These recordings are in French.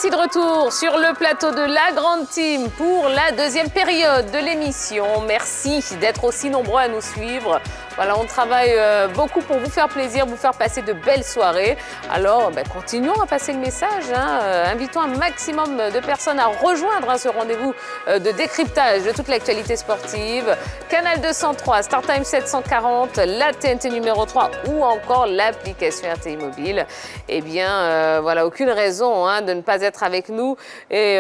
voici de retour sur le plateau de la Grande Team pour la deuxième période de l'émission. Merci d'être aussi nombreux à nous suivre. Voilà, on travaille beaucoup pour vous faire plaisir, vous faire passer de belles soirées. Alors, continuons à passer le message. Invitons un maximum de personnes à rejoindre ce rendez-vous de décryptage de toute l'actualité sportive. Canal 203, StarTime 740, la TNT numéro 3 ou encore l'application RTI Mobile. Eh bien, voilà, aucune raison de ne pas être avec nous. Et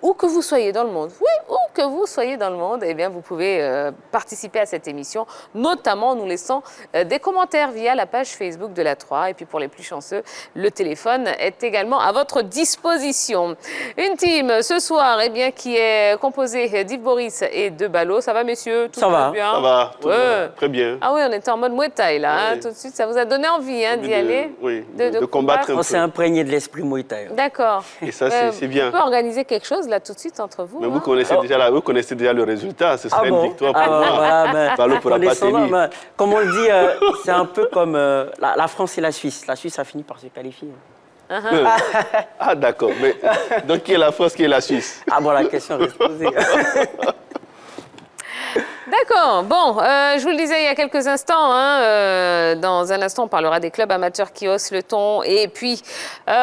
où que vous soyez dans le monde, oui, où que vous soyez dans le monde, eh bien, vous pouvez participer à cette émission, notamment en nous laissant des commentaires via la page Facebook de la 3. Et puis pour les plus chanceux, le téléphone est également à votre disposition. Une team ce soir, eh bien, qui est composée d'Yves Boris et de Ballot. Ça va, messieurs? Tout va bien? Ça va, tout va très bien. Ah oui, on était en mode Muay Thai, là, Oui. tout de suite. Ça vous a donné envie d'y aller? Oui, de combattre un peu. On s'est imprégné de l'esprit Muay Thai. D'accord. Et ça, c'est bien. On peut organiser quelque chose là tout de suite entre vous. Mais vous connaissez déjà le résultat. Ce serait une victoire pour moi. Voilà, Ballot pourra pas tenir. comme on le dit, c'est un peu comme la France et la Suisse. La Suisse a fini par se qualifier. Ah d'accord. Mais donc qui est la France, qui est la Suisse? Ah bon, la question reste posée. D'accord. Bon, je vous le disais il y a quelques instants, dans un instant, on parlera des clubs amateurs qui haussent le ton. Et puis,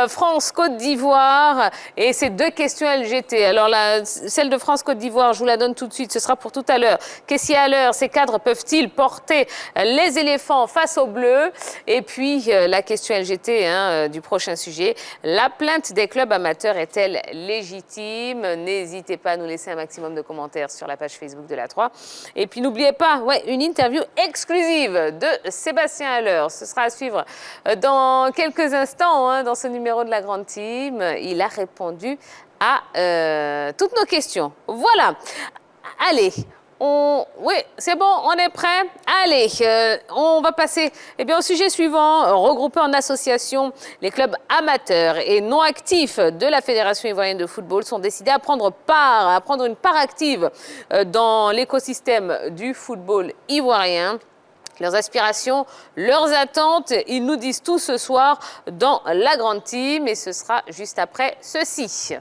France-Côte d'Ivoire et ces deux questions LGT. Alors, celle de France-Côte d'Ivoire, je vous la donne tout de suite, ce sera pour tout à l'heure. Qu'est-ce qu'il y a à l'heure? Ces cadres peuvent-ils porter les éléphants face aux Bleus? Et puis, la question LGT du prochain sujet. La plainte des clubs amateurs est-elle légitime? N'hésitez pas à nous laisser un maximum de commentaires sur la page Facebook de la 3. Et puis n'oubliez pas, une interview exclusive de Sébastien Haller. Ce sera à suivre dans quelques instants dans ce numéro de la Grande Team. Il a répondu à toutes nos questions. Voilà. Allez. Oui, c'est bon, on est prêt. Allez, on va passer au sujet suivant. Regroupés en association, les clubs amateurs et non actifs de la Fédération ivoirienne de football sont décidés à prendre une part active dans l'écosystème du football ivoirien. Leurs aspirations, leurs attentes, ils nous disent tout ce soir dans la Grande Team et ce sera juste après ceci.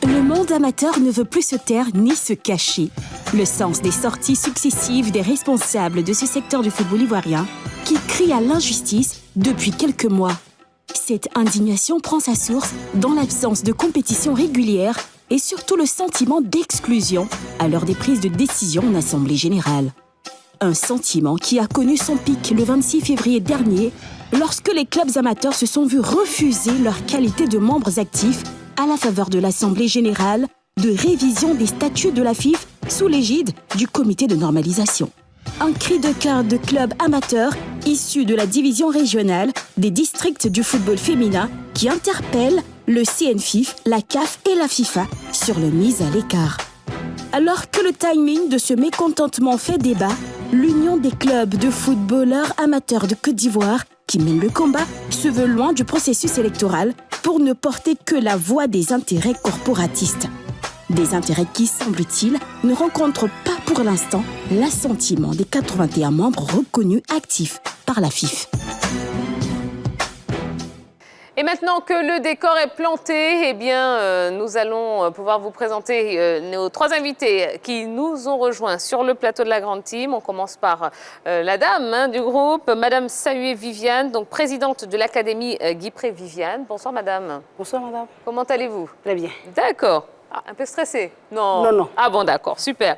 Le monde amateur ne veut plus se taire ni se cacher. Le sens des sorties successives des responsables de ce secteur du football ivoirien qui crient à l'injustice depuis quelques mois. Cette indignation prend sa source dans l'absence de compétition régulière et surtout le sentiment d'exclusion à l'heure des prises de décision en Assemblée générale. Un sentiment qui a connu son pic le 26 février dernier lorsque les clubs amateurs se sont vus refuser leur qualité de membres actifs à la faveur de l'Assemblée générale de révision des statuts de la FIF sous l'égide du comité de normalisation. Un cri de cœur de clubs amateurs issus de la division régionale des districts du football féminin qui interpelle le CNFIF, la CAF et la FIFA sur le mise à l'écart. Alors que le timing de ce mécontentement fait débat, l'Union des clubs de footballeurs amateurs de Côte d'Ivoire qui mène le combat se veut loin du processus électoral pour ne porter que la voix des intérêts corporatistes. Des intérêts qui, semble-t-il, ne rencontrent pas pour l'instant l'assentiment des 81 membres reconnus actifs par la FIF. Et maintenant que le décor est planté, nous allons pouvoir vous présenter nos trois invités qui nous ont rejoints sur le plateau de la Grande Team. On commence par la dame du groupe, Madame Sahué Viviane, donc présidente de l'Académie Guipré Viviane. Bonsoir Madame. Bonsoir Madame. Comment allez-vous? Très bien. D'accord. Un peu stressé? Non. Non. Ah bon, d'accord, super.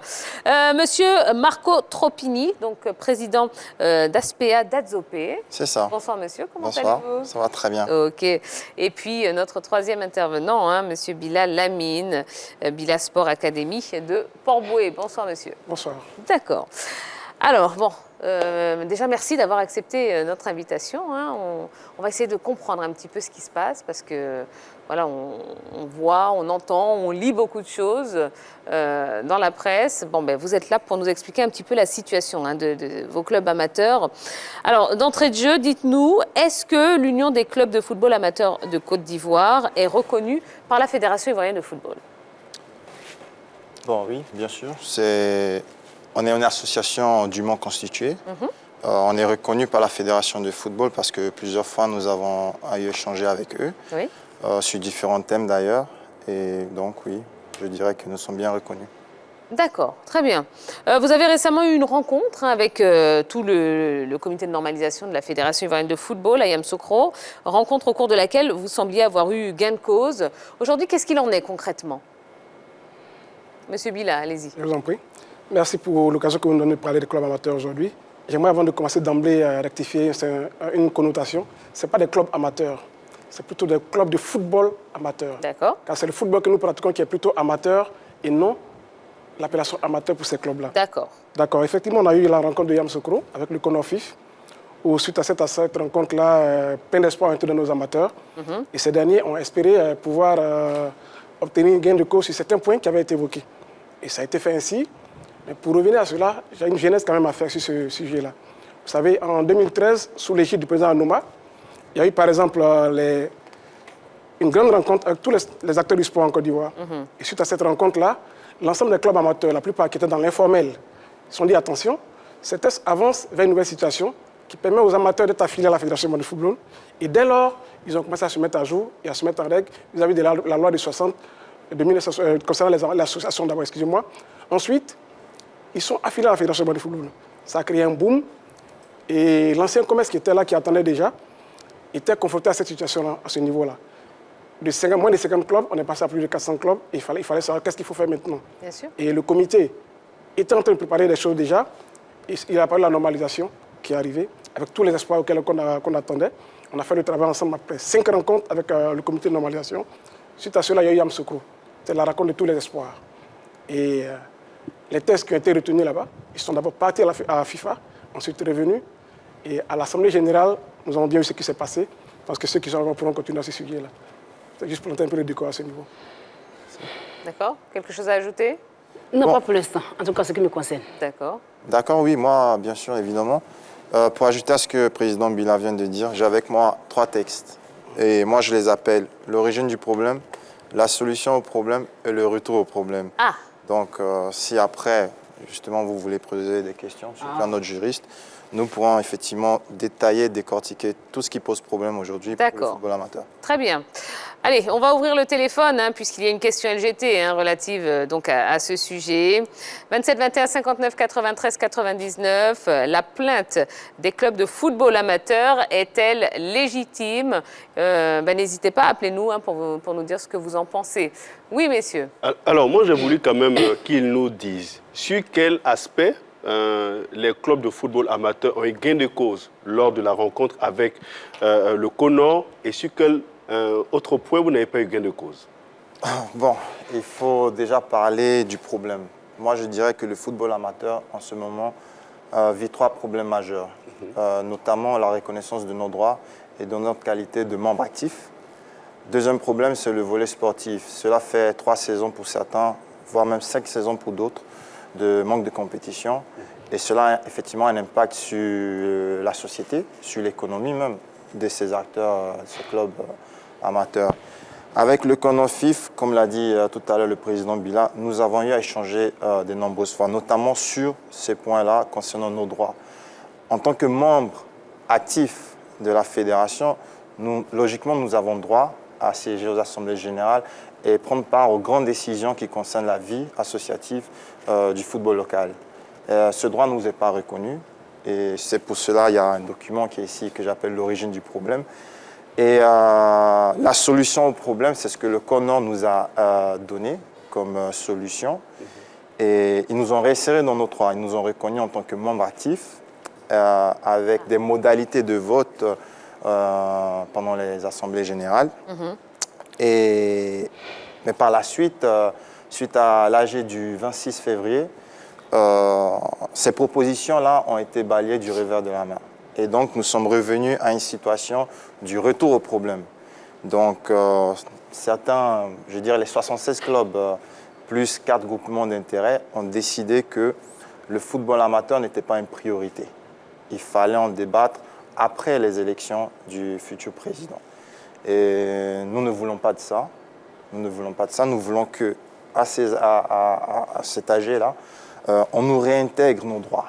Monsieur Marco Tropini, donc président d'Aspea d'Adzopé. C'est ça. Bonsoir monsieur, comment Bonsoir, allez-vous? ça va très bien. Ok. Et puis notre troisième intervenant, monsieur Bilal Lamine, Bilal Sport Academy de Port-Bouët. Bonsoir monsieur. Bonsoir. D'accord. Alors, bon, déjà merci d'avoir accepté notre invitation. On va essayer de comprendre un petit peu ce qui se passe parce que voilà, on voit, on entend, on lit beaucoup de choses dans la presse. Bon, vous êtes là pour nous expliquer un petit peu la situation de vos clubs amateurs. Alors, d'entrée de jeu, dites-nous, est-ce que l'Union des clubs de football amateurs de Côte d'Ivoire est reconnue par la Fédération ivoirienne de football? Bon, oui, bien sûr. C'est On est une association dûment constituée. On est reconnu par la Fédération de football parce que plusieurs fois nous avons échangé avec eux, Oui. sur différents thèmes d'ailleurs. Et donc oui, je dirais que nous sommes bien reconnus. D'accord, très bien. Vous avez récemment eu une rencontre avec tout le comité de normalisation de la Fédération ivoirienne de football à Yamoussoukro, rencontre au cours de laquelle vous sembliez avoir eu gain de cause. Aujourd'hui, qu'est-ce qu'il en est concrètement? Monsieur Bila, allez-y. Je vous en prie. Merci pour l'occasion que vous nous donnez de parler des clubs amateurs aujourd'hui. J'aimerais, avant de commencer d'emblée, rectifier une connotation. Ce n'est pas des clubs amateurs, c'est plutôt des clubs de football amateurs. D'accord. Car c'est le football que nous pratiquons qui est plutôt amateur et non l'appellation amateur pour ces clubs-là. D'accord. D'accord. Effectivement, on a eu la rencontre de Yamoussoukro avec le CONOFIF, où suite à cette rencontre-là, plein d'espoir ont été dans nos amateurs. Et ces derniers ont espéré pouvoir obtenir un gain de cause sur certains points qui avaient été évoqués. Et ça a été fait ainsi. Mais pour revenir à cela, j'ai une genèse quand même à faire sur ce sujet-là. Vous savez, en 2013, sous l'égide du président Anouma, il y a eu par exemple une grande rencontre avec tous les acteurs du sport en Côte d'Ivoire. Et suite à cette rencontre-là, l'ensemble des clubs amateurs, la plupart qui étaient dans l'informel, se sont dit attention, cet test avance vers une nouvelle situation qui permet aux amateurs d'être affiliés à la Fédération de football. Et dès lors, ils ont commencé à se mettre à jour et à se mettre en règle vis-à-vis de la loi de 60 de 1960 concernant l'association d'abord, excusez-moi. Ensuite, ils sont affiliés à la Fédération de football. Ça a créé un boom. Et l'ancien commerce qui était là, qui attendait déjà, était confronté à cette situation-là, à ce niveau-là. De moins de 50 clubs, on est passé à plus de 400 clubs. Et il fallait savoir qu'est-ce qu'il faut faire maintenant. Bien sûr. Et le comité était en train de préparer des choses déjà. Il a parlé de la normalisation qui est arrivée, avec tous les espoirs auxquels on attendait. On a fait le travail ensemble après 5 rencontres avec le comité de normalisation. Suite à cela, il y a eu Yamoussoukro. C'est la rencontre de tous les espoirs. Et les tests qui ont été retenus là-bas, ils sont d'abord partis à la FIFA, ensuite revenus. Et à l'Assemblée générale, nous avons bien vu ce qui s'est passé, parce que ceux qui sont arrivés pourront continuer à ce sujet-là. C'est juste planter un peu le décor à ce niveau. D'accord. Quelque chose à ajouter? Non, pas pour l'instant, en tout cas ce qui me concerne. D'accord. D'accord, oui, moi, bien sûr, évidemment. Pour ajouter à ce que le président Bila vient de dire, j'ai avec moi 3 textes. Et moi, je les appelle l'origine du problème, la solution au problème et le retour au problème. Ah. Donc, si après, justement, vous voulez poser des questions sur notre juriste, nous pourrons effectivement détailler, décortiquer tout ce qui pose problème aujourd'hui pour le football amateur. Très bien. Allez, on va ouvrir le téléphone, puisqu'il y a une question LGT relative donc à ce sujet. 27 21 59 93 99. La plainte des clubs de football amateur est-elle légitime? N'hésitez pas, appelez-nous pour nous dire ce que vous en pensez. Oui, messieurs. Alors, moi, j'ai voulu quand même qu'ils nous disent sur quel aspect les clubs de football amateurs ont eu gain de cause lors de la rencontre avec le CONOR et sur quel autre point vous n'avez pas eu gain de cause. Bon, il faut déjà parler du problème. Moi, je dirais que le football amateur, en ce moment, vit 3 problèmes majeurs, notamment la reconnaissance de nos droits et de notre qualité de membre actif. Deuxième problème, c'est le volet sportif. Cela fait 3 saisons pour certains, voire même 5 saisons pour d'autres, de manque de compétition. Et cela a effectivement un impact sur la société, sur l'économie même de ces acteurs, ces clubs amateurs. Avec le CONOFIF, comme l'a dit tout à l'heure le président Bila, nous avons eu à échanger de nombreuses fois, notamment sur ces points-là concernant nos droits. En tant que membre actif de la fédération, logiquement, nous avons droit à siéger aux assemblées générales et prendre part aux grandes décisions qui concernent la vie associative du football local. Ce droit ne nous est pas reconnu et c'est pour cela qu'il y a un document qui est ici que j'appelle l'origine du problème. Et la solution au problème, c'est ce que le CONOR nous a donné comme solution. Et ils nous ont réinséré dans nos droits, ils nous ont reconnus en tant que membres actifs avec des modalités de vote pendant les assemblées générales. Mais par la suite, suite à l'AG du 26 février, ces propositions-là ont été balayées du revers de la main. Et donc, nous sommes revenus à une situation du retour au problème. Donc, certains, je dirais les 76 clubs, plus 4 groupements d'intérêt, ont décidé que le football amateur n'était pas une priorité. Il fallait en débattre après les élections du futur président. Et nous ne voulons pas de ça. Nous ne voulons pas de ça. Nous voulons qu'à cet âge-là, on nous réintègre nos droits.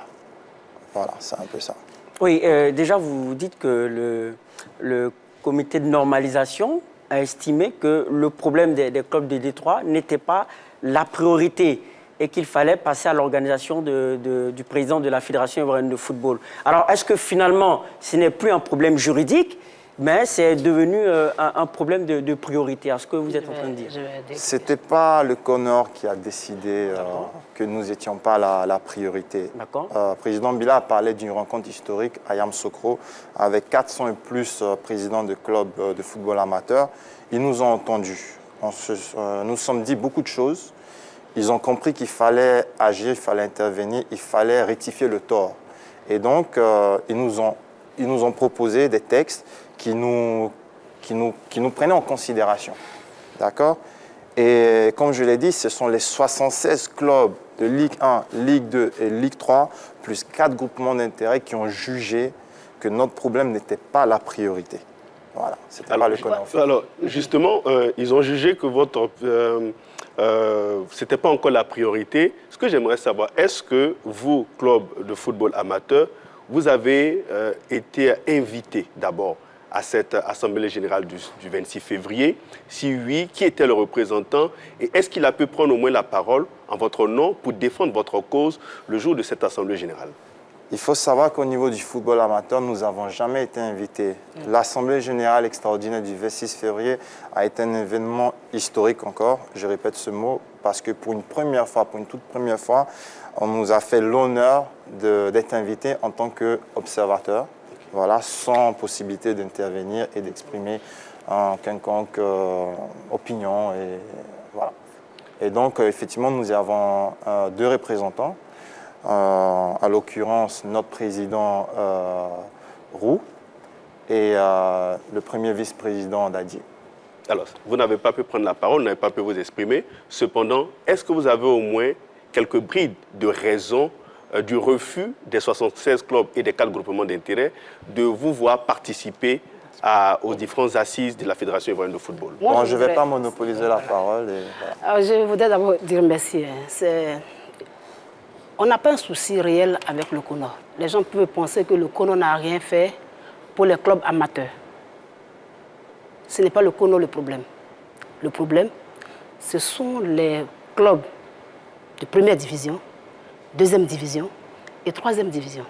Voilà, c'est un peu ça. Oui, déjà, vous dites que le comité de normalisation a estimé que le problème des clubs de Détroit n'était pas la priorité et qu'il fallait passer à l'organisation du président de la Fédération ivoirienne de football. Alors, est-ce que finalement, ce n'est plus un problème juridique, mais c'est devenu un problème de priorité? À ce que vous êtes en train de dire. Ce n'était pas le CONOR qui a décidé que nous n'étions pas la priorité. Le président Bila a parlé d'une rencontre historique à Yamoussoukro avec 400 et plus présidents de clubs de football amateur. Ils nous ont entendus. Nous sommes dit beaucoup de choses. Ils ont compris qu'il fallait agir, il fallait intervenir, il fallait rectifier le tort. Et donc, ils nous ont proposé des textes qui nous prenaient en considération. D'accord? Et comme je l'ai dit, ce sont les 76 clubs de Ligue 1, Ligue 2 et Ligue 3, plus 4 groupements d'intérêt qui ont jugé que notre problème n'était pas la priorité. Voilà, c'était pas le CONOR. Alors, justement, ils ont jugé que votre... ce n'était pas encore la priorité. Ce que j'aimerais savoir, est-ce que vous, club de football amateur, vous avez été invité d'abord à cette Assemblée générale du 26 février? Si oui, qui était le représentant? Et est-ce qu'il a pu prendre au moins la parole en votre nom pour défendre votre cause le jour de cette Assemblée générale? Il faut savoir qu'au niveau du football amateur, nous n'avons jamais été invités. L'Assemblée générale extraordinaire du 26 février a été un événement historique encore, je répète ce mot, parce que pour une toute première fois, on nous a fait l'honneur d'être invités en tant qu'observateurs, voilà, sans possibilité d'intervenir et d'exprimer quelconque opinion. Et, voilà. Et donc, effectivement, nous avons 2 représentants. À l'occurrence notre président Roux et le premier vice-président Dadier. Alors, vous n'avez pas pu prendre la parole, vous n'avez pas pu vous exprimer. Cependant, est-ce que vous avez au moins quelques brides de raison du refus des 76 clubs et des 4 groupements d'intérêt de vous voir participer aux différentes assises de la Fédération ivoirienne de football? Moi, je ne vais pas monopoliser la parole. Et voilà. Alors, je voudrais d'abord dire merci. On n'a pas un souci réel avec le CONOR. Les gens peuvent penser que le CONOR n'a rien fait pour les clubs amateurs. Ce n'est pas le CONOR le problème. Le problème, ce sont les clubs de première division, deuxième division et troisième division.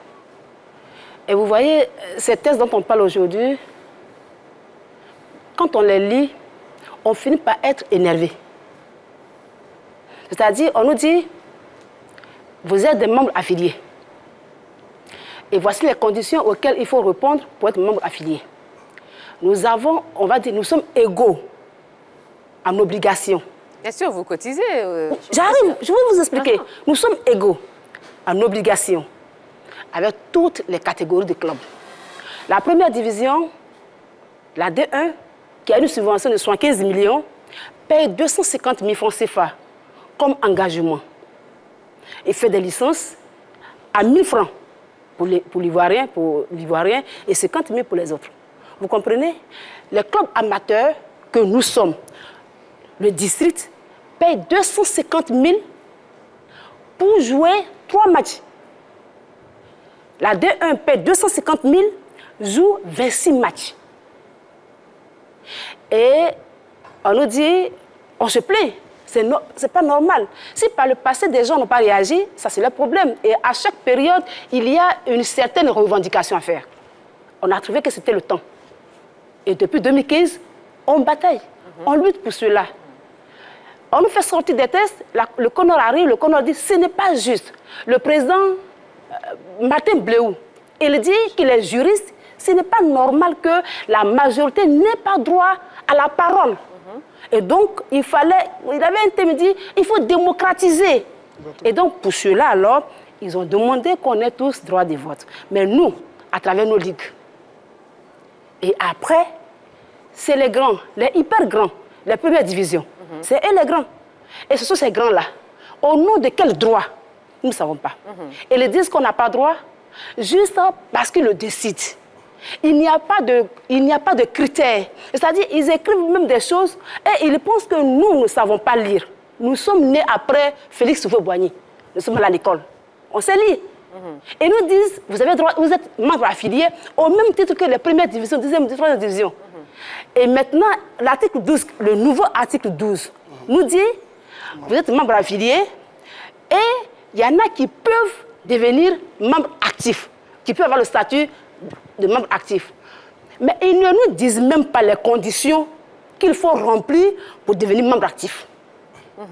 Et vous voyez, ces textes dont on parle aujourd'hui, quand on les lit, on finit par être énervé. C'est-à-dire, on nous dit, vous êtes des membres affiliés. Et voici les conditions auxquelles il faut répondre pour être membre affilié. Nous avons, on va dire, nous sommes égaux en obligation. Bien sûr, vous cotisez. J'arrive, je vais vous expliquer. Nous sommes égaux en obligation avec toutes les catégories de clubs. La première division, la D1, qui a une subvention de 75 millions, paye 250 000 francs CFA comme engagement. Et fait des licences à 1 000 francs pour l'Ivoirien et 50 000 pour les autres. Vous comprenez? Les clubs amateurs que nous sommes, le district, paye 250 000 pour jouer 3 matchs. La D1 paye 250 000, joue 26 matchs. Et on nous dit, on se plaint. C'est pas normal. Si par le passé, des gens n'ont pas réagi, ça c'est leur problème. Et à chaque période, il y a une certaine revendication à faire. On a trouvé que c'était le temps. Et depuis 2015, on bataille. On lutte pour cela. On nous fait sortir des tests, le CONOR arrive, le CONOR dit ce n'est pas juste. Le président Martin Bleou, il dit qu'il est juriste. Ce n'est pas normal que la majorité n'ait pas droit à la parole. Et donc, il avait un thème, il dit, il faut démocratiser. Et donc, pour cela, alors, ils ont demandé qu'on ait tous droit de vote. Mais nous, à travers nos ligues. Et après, c'est les grands, les hyper grands, les premières divisions. C'est eux les grands. Et ce sont ces grands-là. Au nom de quel droit? Nous ne savons pas. Et ils disent qu'on n'a pas droit juste parce qu'ils le décident. Il n'y a pas de critères. C'est-à-dire ils écrivent même des choses et ils pensent que nous ne savons pas lire. Nous sommes nés après Félix Houphouët-Boigny. nous sommes allés à l'école. On s'est liés. Et nous disent, vous avez droit, vous êtes membre affilié au même titre que les premières divisions, deuxième, troisième division. Et maintenant, l'article 12, le nouveau article 12, nous dit, vous êtes membre affilié et il y en a qui peuvent devenir membres actifs, qui peuvent avoir le statut de membre actif. Mais ils ne nous disent même pas les conditions qu'il faut remplir pour devenir membre actif.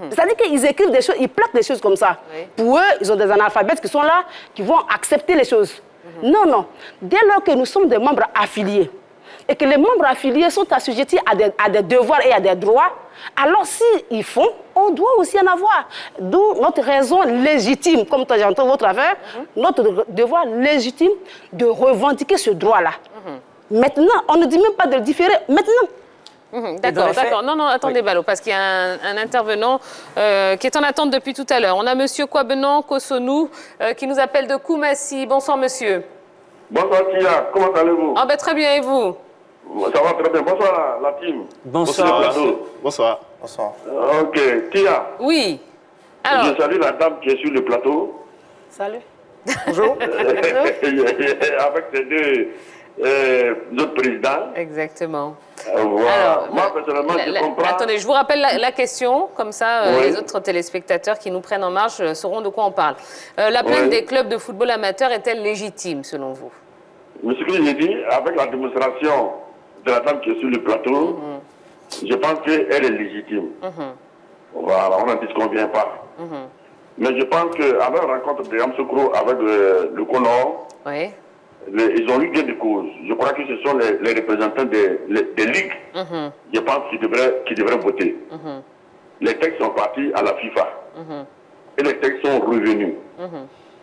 C'est-à-dire qu'ils écrivent des choses, ils plaquent des choses comme ça. Oui. Pour eux, ils ont des analphabètes qui sont là, qui vont accepter les choses. Non, non. Dès lors que nous sommes des membres affiliés, et que les membres affiliés sont assujettis à des devoirs et à des droits, alors s'ils font, on doit aussi en avoir. D'où notre raison légitime, comme j'entends votre affaire, notre devoir légitime de revendiquer ce droit-là. Maintenant, on ne dit même pas de le différer. Maintenant. D'accord, d'accord. Non, non, attendez, Balo, parce qu'il y a un intervenant qui est en attente depuis tout à l'heure. On a monsieur Kwabenon Kosonou qui nous appelle de Koumassi. Bonsoir, monsieur. Bonsoir, Tia. Comment allez-vous? Ah ben, très bien, et vous? Ça va très bien. Bonsoir, la team. Bonsoir. Bonsoir. Bonsoir. Ok. Tia. Oui. Alors... Je salue la dame qui est sur le plateau. Salut. Bonjour. Avec ces deux autres présidents. Exactement. Voilà. Alors, moi, personnellement, je comprends. Attendez, je vous rappelle la question, comme ça Oui. les autres téléspectateurs qui nous prennent en marche sauront de quoi on parle. La plainte des clubs de football amateur est-elle légitime, selon vous? Mais ce que j'ai dit, avec la démonstration de la dame qui est sur le plateau, je pense qu'elle est légitime. Voilà, on n'en disconvient pas. Mais je pense qu'à leur rencontre de Yamsoukro avec le Conor, Oui. Ils ont eu gain de cause. Je crois que ce sont les représentants des ligues, je pense, qui devraient voter. Les textes sont partis à la FIFA. Et les textes sont revenus.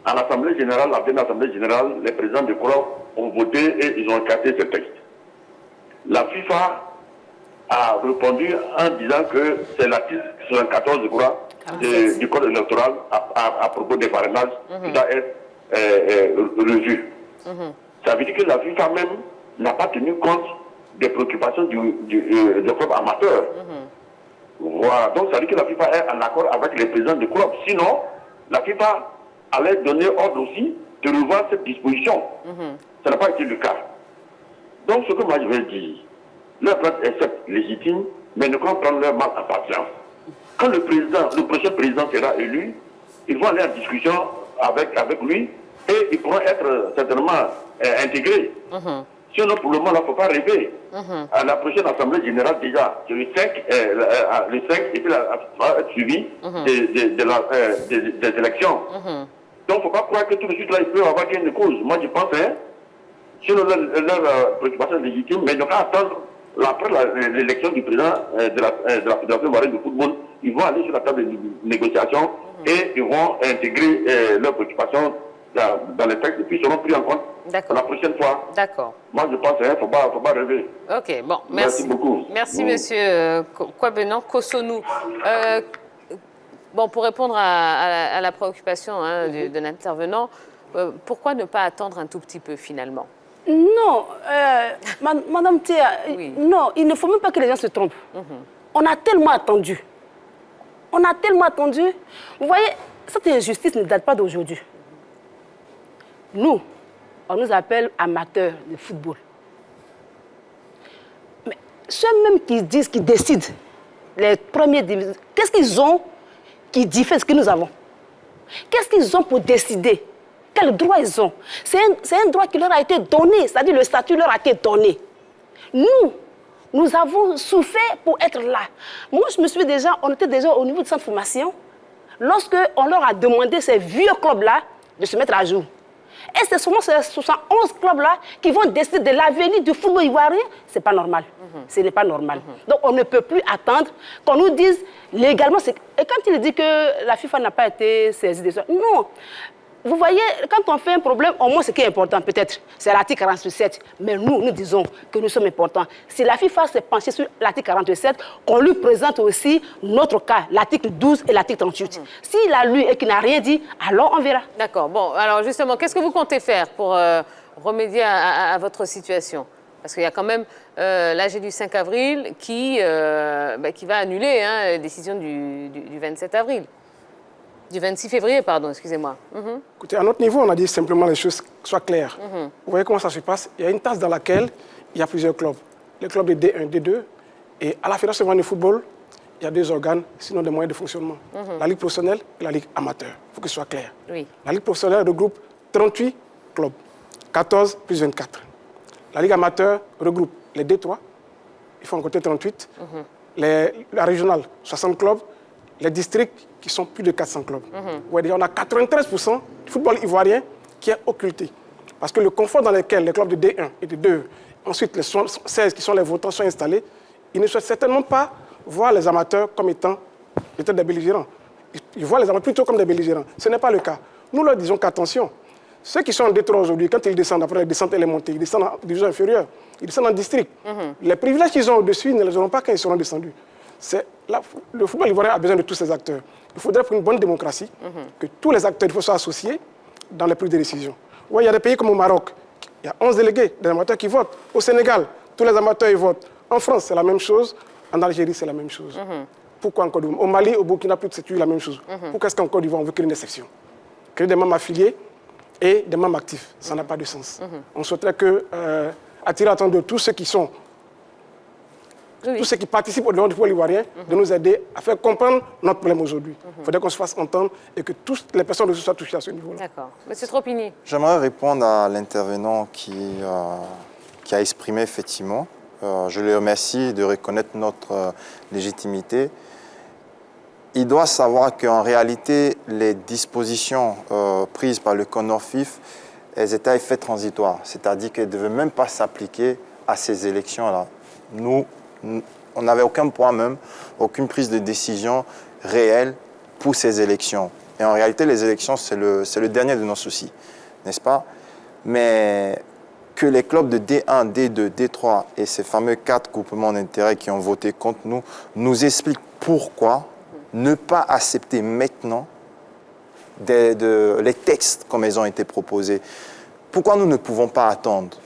À l'Assemblée générale, la dernière Assemblée générale, les présidents du club ont voté et ils ont écarté ces textes. La FIFA a répondu en disant que c'est l'article 74, je crois, du code électoral à propos des parrainages qui doit être revu. Ça veut dire que la FIFA même n'a pas tenu compte des préoccupations du club amateur. Voilà. Donc ça veut dire que la FIFA est en accord avec les présidents du club. Sinon, la FIFA allait donner ordre aussi de revoir cette disposition. Ça n'a pas été le cas. Donc ce que moi je vais dire, leur plainte est certes légitime, mais ne pas prendre leur mal en patience. Quand le prochain président sera élu, ils vont aller en discussion avec lui et ils pourront être certainement intégrés. Sinon, pour le moment, il ne faut pas rêver. À la prochaine Assemblée générale, déjà, c'est le 5, et puis ça va être suivi des élections. Donc, il ne faut pas croire que tout de suite, là, ils peuvent avoir gain de cause. Moi, je pense, sinon leur préoccupation est légitime, mais ils n'ont qu'à attendre, après l'élection du président de la Fédération ivoirienne de football, ils vont aller sur la table de négociation et ils vont intégrer leurs préoccupations dans les textes et puis seront pris en compte la prochaine fois. D'accord. Moi, je pense qu'il ne faut pas rêver. Ok, bon, merci beaucoup. Merci, monsieur Kwabenon Kosonou. Bon, pour répondre à la préoccupation de l'intervenant, pourquoi ne pas attendre un tout petit peu, finalement? Non, Madame Théa, non, il ne faut même pas que les gens se trompent. On a tellement attendu. On a tellement attendu. Vous voyez, cette injustice ne date pas d'aujourd'hui. Nous, on nous appelle amateurs de football. Mais ceux même qui disent, qui décident, les premiers divisions, qu'est-ce qu'ils ont qui diffère ce que nous avons? Qu'est-ce qu'ils ont pour décider? Quel droit ils ont? C'est un droit qui leur a été donné, c'est-à-dire le statut leur a été donné. Nous avons souffert pour être là. Moi, on était déjà au niveau du centre de formation, lorsqu'on leur a demandé, ces vieux clubs-là, de se mettre à jour. Et c'est seulement ces 71 clubs-là qui vont décider de l'avenir du football ivoirien. Ce n'est pas normal. Ce n'est pas normal. Donc on ne peut plus attendre qu'on nous dise légalement. Et quand il dit que la FIFA n'a pas été saisie de ça, non. Vous voyez, quand on fait un problème, au moins ce qui est important peut-être, c'est l'article 47. Mais nous disons que nous sommes importants. Si la FIFA s'est penchée sur l'article 47, qu'on lui présente aussi notre cas, l'article 12 et l'article 38. S'il a lu et qu'il n'a rien dit, alors on verra. D'accord. Bon, alors justement, qu'est-ce que vous comptez faire pour remédier à votre situation? Parce qu'il y a quand même l'AG du 5 avril qui va annuler la décision du 27 avril. Du 26 février, pardon, excusez-moi. Écoutez, à notre niveau, on a dit simplement les choses soient claires. Vous voyez comment ça se passe? Il y a une tasse dans laquelle il y a plusieurs clubs. Les clubs de D1, D2. Et à la Fédération de football, il y a 2 organes, sinon des moyens de fonctionnement. La Ligue professionnelle et la Ligue amateur. Il faut que ce soit clair. Oui. La Ligue professionnelle regroupe 38 clubs, 14 plus 24. La Ligue amateur regroupe les D3, il faut en compter 38. La régionale, 60 clubs. Les districts, qui sont plus de 400 clubs. Ouais, déjà, on a 93% du football ivoirien qui est occulté. Parce que le confort dans lequel les clubs de D1 et de D2, ensuite les 16 qui sont les votants, sont installés, ils ne souhaitent certainement pas voir les amateurs comme étant peut-être des belligérants. Ils voient les amateurs plutôt comme des belligérants. Ce n'est pas le cas. Nous leur disons qu'attention, ceux qui sont en D3 aujourd'hui, quand ils descendent, après la descente et les montées, ils descendent en division inférieure, ils descendent en district. Les privilèges qu'ils ont au-dessus, ils ne les auront pas quand ils seront descendus. Le football ivoirien a besoin de tous ces acteurs. Il faudrait pour une bonne démocratie que tous les acteurs soient associés dans les prises de décision. Ouais, il y a des pays comme au Maroc, il y a 11 délégués, des amateurs qui votent. Au Sénégal, tous les amateurs ils votent. En France, c'est la même chose. En Algérie, c'est la même chose. Pourquoi en Côte d'Ivoire? Au Mali, au Burkina, c'est toujours la même chose. Pourquoi est-ce qu'en Côte d'Ivoire, on veut créer une exception? Créer des membres affiliés et des membres actifs. Ça n'a pas de sens. On souhaiterait attirer l'attention de tous ceux qui sont tous ceux qui participent au développement du football ivoirien, de nous aider à faire comprendre notre problème aujourd'hui. Il faudrait qu'on se fasse entendre et que toutes les personnes ressources soient touchées à ce niveau-là. D'accord. Monsieur Tropini. J'aimerais répondre à l'intervenant qui a exprimé effectivement. Je le remercie de reconnaître notre légitimité. Il doit savoir qu'en réalité, les dispositions prises par le CONOFIF, elles étaient à effet transitoire. C'est-à-dire qu'elles ne devaient même pas s'appliquer à ces élections-là. Nous, on n'avait aucun point même, aucune prise de décision réelle pour ces élections. Et en réalité, les élections, c'est le dernier de nos soucis, n'est-ce pas? Mais que les clubs de D1, D2, D3 et ces fameux 4 groupements d'intérêt qui ont voté contre nous expliquent pourquoi ne pas accepter maintenant les textes comme ils ont été proposés. Pourquoi nous ne pouvons pas attendre?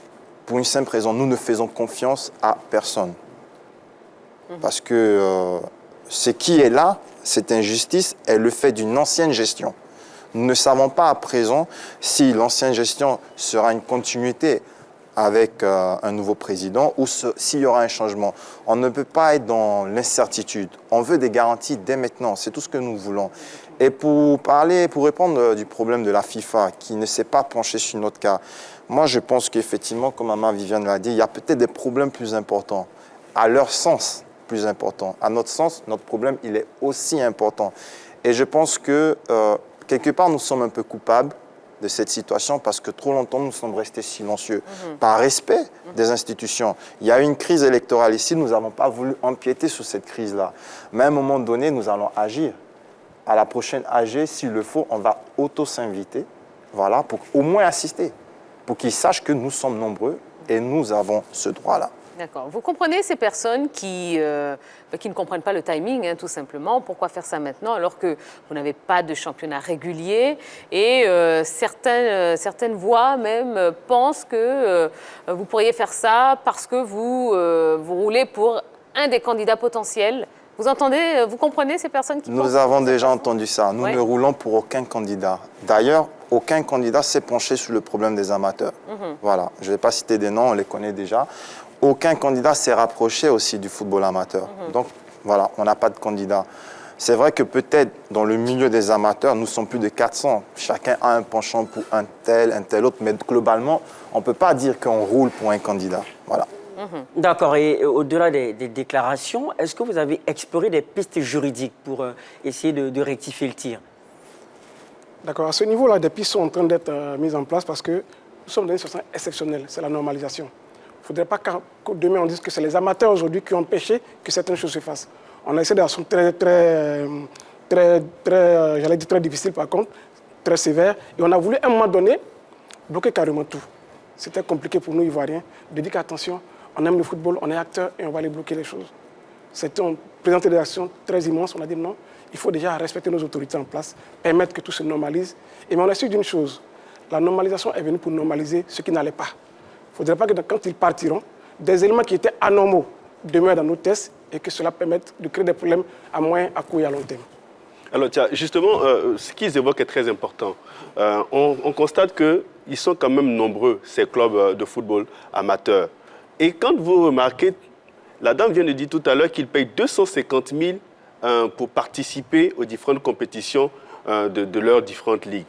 Pour une simple raison, nous ne faisons confiance à personne. Parce que ce qui est là, cette injustice, est le fait d'une ancienne gestion. Nous ne savons pas à présent si l'ancienne gestion sera une continuité avec un nouveau président ou s'il y aura un changement. On ne peut pas être dans l'incertitude. On veut des garanties dès maintenant. C'est tout ce que nous voulons. Et pour répondre du problème de la FIFA qui ne s'est pas penchée sur notre cas, moi je pense qu'effectivement, comme Maman Viviane l'a dit, il y a peut-être des problèmes plus importants. À leur sens, plus important. À notre sens, notre problème, il est aussi important. Et je pense que, quelque part, nous sommes un peu coupables de cette situation parce que trop longtemps, nous sommes restés silencieux. Par respect des institutions. Il y a eu une crise électorale ici, nous n'avons pas voulu empiéter sur cette crise-là. Mais à un moment donné, nous allons agir. À la prochaine AG, s'il le faut, on va auto-s'inviter, voilà, pour au moins assister, pour qu'ils sachent que nous sommes nombreux et nous avons ce droit-là. D'accord. Vous comprenez ces personnes qui ne comprennent pas le timing, tout simplement. Pourquoi faire ça maintenant alors que vous n'avez pas de championnat régulier et certaines voix même pensent que vous pourriez faire ça parce que vous roulez pour un des candidats potentiels. Vous entendez, vous comprenez ces personnes qui pensent? Nous avons déjà entendu ça. Nous ne roulons pour aucun candidat. D'ailleurs, aucun candidat s'est penché sur le problème des amateurs. Voilà. Je ne vais pas citer des noms, on les connaît déjà. Aucun candidat s'est rapproché aussi du football amateur. Donc, voilà, on n'a pas de candidat. C'est vrai que peut-être dans le milieu des amateurs, nous sommes plus de 400. Chacun a un penchant pour un tel autre. Mais globalement, on ne peut pas dire qu'on roule pour un candidat. Voilà. D'accord. Et au-delà des déclarations, est-ce que vous avez exploré des pistes juridiques pour essayer de rectifier le tir? D'accord. À ce niveau-là, des pistes sont en train d'être mises en place parce que nous sommes dans une situation exceptionnelle. C'est la normalisation. Il ne faudrait pas que demain on dise que c'est les amateurs aujourd'hui qui ont empêché que certaines choses se fassent. On a essayé de façon j'allais dire très difficile par contre, très sévère. Et on a voulu à un moment donné bloquer carrément tout. C'était compliqué pour nous Ivoiriens de dire qu'attention, on aime le football, on est acteur et on va aller bloquer les choses. On présentait des actions très immenses, on a dit non, il faut déjà respecter nos autorités en place, permettre que tout se normalise. Et mais on a su d'une chose, la normalisation est venue pour normaliser ce qui n'allait pas. Il ne faudrait pas que quand ils partiront, des éléments qui étaient anormaux demeurent dans nos tests et que cela permette de créer des problèmes à moyen, à court et à long terme. Alors, tiens, justement, ce qu'ils évoquent est très important. On constate qu'ils sont quand même nombreux, ces clubs de football amateurs. Et quand vous remarquez, la dame vient de dire tout à l'heure qu'ils payent 250 000 pour participer aux différentes compétitions de leurs différentes ligues.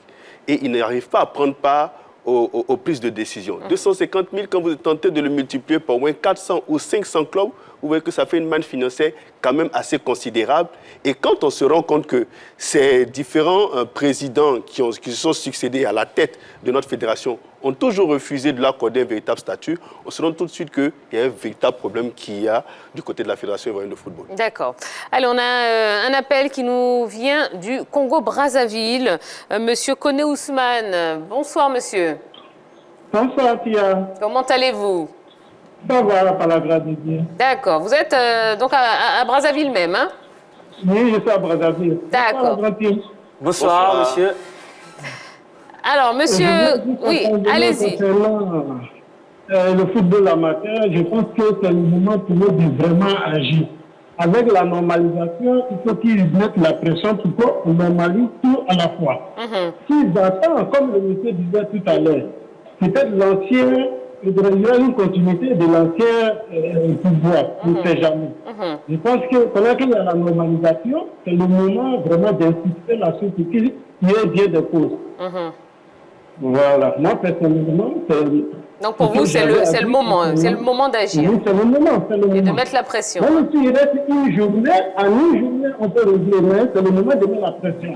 Et ils n'arrivent pas à prendre part aux prises de décision. 250 000, quand vous tentez de le multiplier par au moins 400 ou 500 clubs, vous voyez que ça fait une manne financière quand même assez considérable. Et quand on se rend compte que ces différents présidents qui se sont succédés à la tête de notre fédération ont toujours refusé de leur accorder un véritable statut, on se rend tout de suite qu'il y a un véritable problème qu'il y a du côté de la Fédération ivoirienne de football. D'accord. Allez, on a un appel qui nous vient du Congo-Brazzaville. Monsieur Koné Ousmane. Bonsoir, monsieur. Bonsoir, Tia. Comment allez-vous? Ça va, par la grâce de Dieu. D'accord. Vous êtes donc à Brazzaville même, hein? Oui, je suis à Brazzaville. D'accord. Bonsoir, monsieur. Alors, monsieur, oui, allez-y. Concernant le football amateur, je pense que c'est le moment pour nous de vraiment agir. Avec la normalisation, il faut qu'ils mettent la pression pour qu'on normalise tout à la fois. S'ils attendent, comme le monsieur disait tout à l'heure, peut-être l'ancien, il y a une continuité de l'ancien pouvoir, on ne sait jamais. Je pense que pendant qu'il y a la normalisation, c'est le moment vraiment d'insister là-dessus pour qu'il y ait bien des causes. Voilà, moi personnellement, donc pour vous, c'est le moment d'agir. Oui, c'est le moment, et de mettre la pression. Même s'il reste une journée, en une journée, on peut régler, mais c'est le moment de mettre la pression.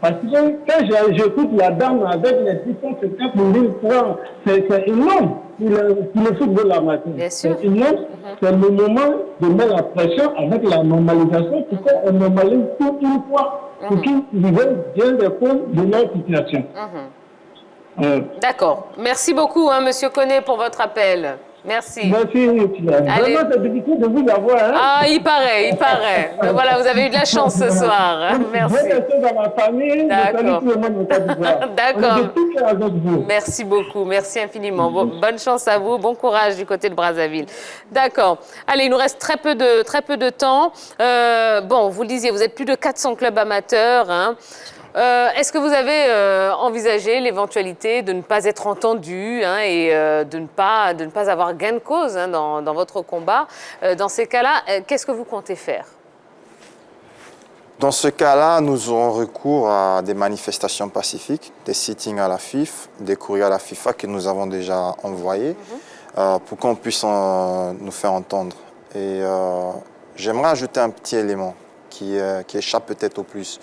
Parce que quand j'écoute la dame avec les 250 000 francs, c'est énorme pour le football amateur. C'est énorme. C'est le moment de mettre la pression avec la normalisation pour qu'on normalise tout une fois, pour qu'ils viennent bien des comptes de leur situation. D'accord. Merci beaucoup, monsieur Koné, pour votre appel. Merci. Merci, vraiment, c'est difficile de vous avoir. Hein? Ah, il paraît. Mais voilà, vous avez eu de la chance ce soir. Hein? Merci. Je vais rester dans ma famille. D'accord. D'accord. Vous. Merci beaucoup. Merci infiniment. Bonne chance à vous. Bon courage du côté de Brazzaville. D'accord. Allez, il nous reste très peu de temps. Bon, vous le disiez, vous êtes plus de 400 clubs amateurs. Hein. Est-ce que vous avez envisagé l'éventualité de ne pas être entendu et de ne pas avoir gain de cause dans votre combat? Dans ces cas-là, qu'est-ce que vous comptez faire? Dans ce cas-là, nous aurons recours à des manifestations pacifiques, des sittings à la FIFA, des courriers à la FIFA que nous avons déjà envoyés pour qu'on puisse nous faire entendre. Et j'aimerais ajouter un petit élément qui échappe peut-être au plus.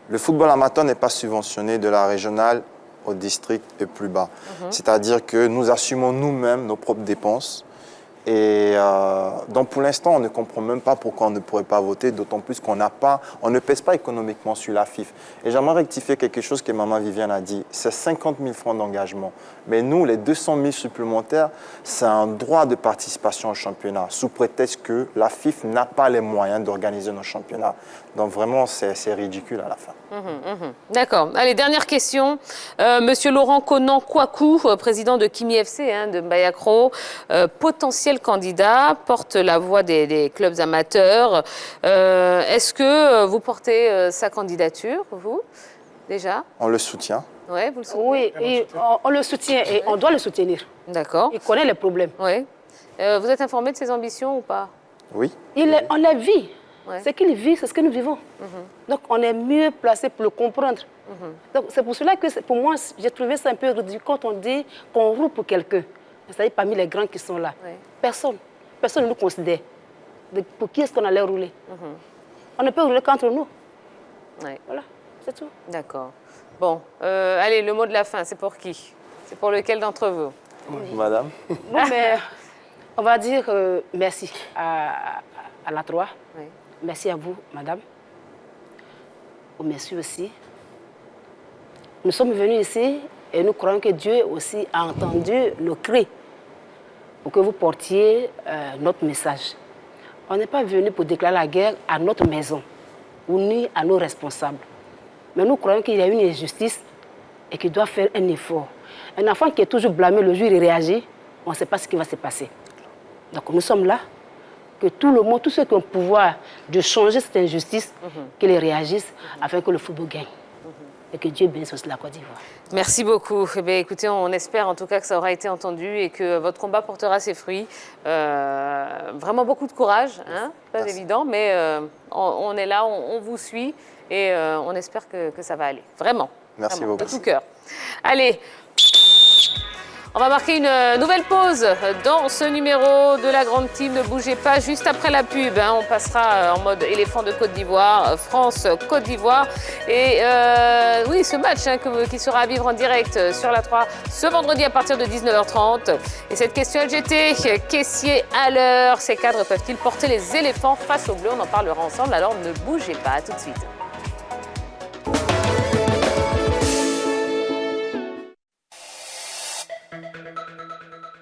Le football amateur n'est pas subventionné de la régionale au district et plus bas. C'est-à-dire que nous assumons nous-mêmes nos propres dépenses. Et donc pour l'instant, on ne comprend même pas pourquoi on ne pourrait pas voter, d'autant plus qu'on ne pèse pas économiquement sur la FIFA. Et j'aimerais rectifier quelque chose que Maman Viviane a dit. C'est 50 000 francs d'engagement. Mais nous, les 200 000 supplémentaires, c'est un droit de participation au championnat, sous prétexte que la FIFA n'a pas les moyens d'organiser nos championnats. Donc vraiment, c'est ridicule à la fin. D'accord. Allez, dernière question. Monsieur Laurent Conan-Kouakou, président de Kimi FC, de Mbayakro, potentiel candidat, porte la voix des clubs amateurs. Est-ce que vous portez sa candidature, vous, déjà? On le soutient. Ouais, vous le soutenez? Oui, et on le soutient et on doit le soutenir. D'accord. Il connaît les problèmes. Oui. Vous êtes informé de ses ambitions ou pas? Oui. On les vit. Ouais. Ce qu'il vit, c'est ce que nous vivons. Donc, on est mieux placé pour le comprendre. Donc, c'est pour cela que, pour moi, j'ai trouvé ça un peu ridicule quand on dit qu'on roule pour quelqu'un. C'est-à-dire parmi les grands qui sont là. Ouais. Personne ne nous considère. Pour qui est-ce qu'on allait rouler? On ne peut rouler qu'entre nous. Ouais. Voilà, c'est tout. D'accord. Bon, allez, le mot de la fin, c'est pour qui? C'est pour lequel d'entre vous? Madame. Bon, mais on va dire merci à la 3. Oui. Merci à vous, madame. Merci aussi. Nous sommes venus ici et nous croyons que Dieu aussi a entendu nos cris pour que vous portiez notre message. On n'est pas venu pour déclarer la guerre à notre maison ou ni à nos responsables. Mais nous croyons qu'il y a une injustice et qu'il doit faire un effort. Un enfant qui est toujours blâmé le jour où il réagit, on ne sait pas ce qui va se passer. Donc nous sommes là. que tout le monde, tous ceux qui ont le pouvoir de changer cette injustice, qu'ils réagissent afin que le football gagne. Et que Dieu bénisse aussi la Côte d'Ivoire. Merci beaucoup. Eh bien, écoutez, on espère en tout cas que ça aura été entendu et que votre combat portera ses fruits. Vraiment beaucoup de courage, hein, pas évident, mais on est là, on vous suit et on espère que ça va aller. Vraiment. Merci vraiment, beaucoup. de tout cœur. Allez. On va marquer une nouvelle pause dans ce numéro de la Grande Team. Ne bougez pas, juste après la pub, hein, on passera en mode éléphant de Côte d'Ivoire, France-Côte d'Ivoire. Et oui, ce match hein, qui sera à vivre en direct sur la 3 ce vendredi à partir de 19h30. Et cette question LGT, caissier à l'heure, ces cadres peuvent-ils porter les éléphants face aux Bleus? On en parlera ensemble, alors ne bougez pas, à tout de suite.